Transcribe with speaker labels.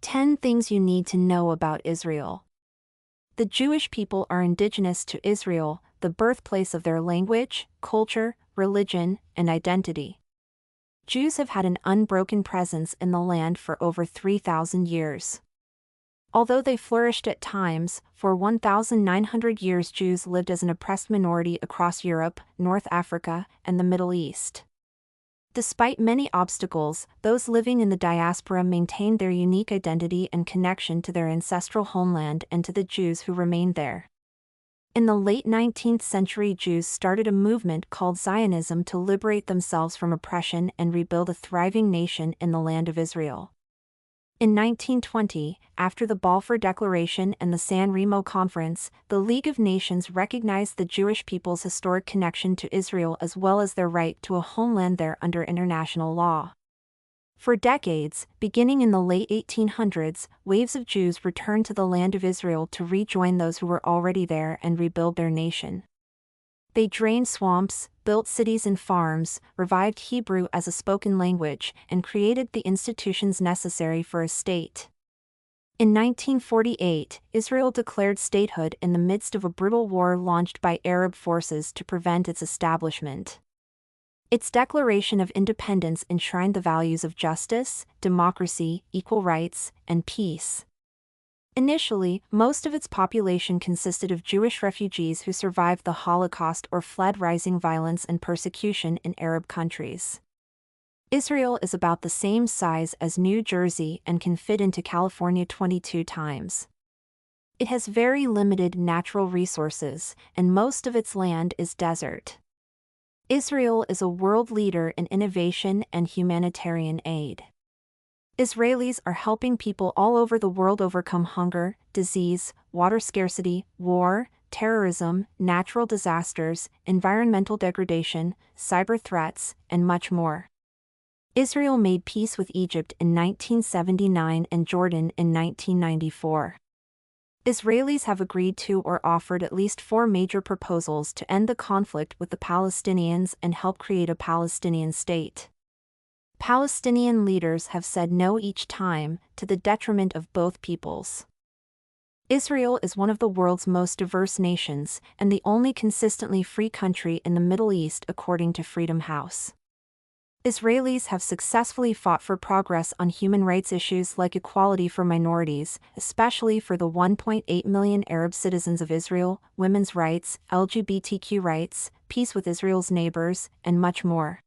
Speaker 1: 10 Things You Need to Know About Israel. The Jewish people are indigenous to Israel, the birthplace of their language, culture, religion, and identity. Jews have had an unbroken presence in the land for over 3,000 years. Although they flourished at times, for 1,900 years Jews lived as an oppressed minority across Europe, North Africa, and the Middle East. Despite many obstacles, those living in the diaspora maintained their unique identity and connection to their ancestral homeland and to the Jews who remained there. In the late 19th century, Jews started a movement called Zionism to liberate themselves from oppression and rebuild a thriving nation in the land of Israel. In 1920, after the Balfour Declaration and the San Remo Conference, the League of Nations recognized the Jewish people's historic connection to Israel as well as their right to a homeland there under international law. For decades, beginning in the late 1800s, waves of Jews returned to the land of Israel to rejoin those who were already there and rebuild their nation. They drained swamps, built cities and farms, revived Hebrew as a spoken language, and created the institutions necessary for a state. In 1948, Israel declared statehood in the midst of a brutal war launched by Arab forces to prevent its establishment. Its declaration of independence enshrined the values of justice, democracy, equal rights, and peace. Initially, most of its population consisted of Jewish refugees who survived the Holocaust or fled rising violence and persecution in Arab countries. Israel is about the same size as New Jersey and can fit into California 22 times. It has very limited natural resources, and most of its land is desert. Israel is a world leader in innovation and humanitarian aid. Israelis are helping people all over the world overcome hunger, disease, water scarcity, war, terrorism, natural disasters, environmental degradation, cyber threats, and much more. Israel made peace with Egypt in 1979 and Jordan in 1994. Israelis have agreed to or offered at least 4 major proposals to end the conflict with the Palestinians and help create a Palestinian state. Palestinian leaders have said no each time, to the detriment of both peoples. Israel is one of the world's most diverse nations and the only consistently free country in the Middle East according to Freedom House. Israelis have successfully fought for progress on human rights issues like equality for minorities, especially for the 1.8 million Arab citizens of Israel, women's rights, LGBTQ rights, peace with Israel's neighbors, and much more.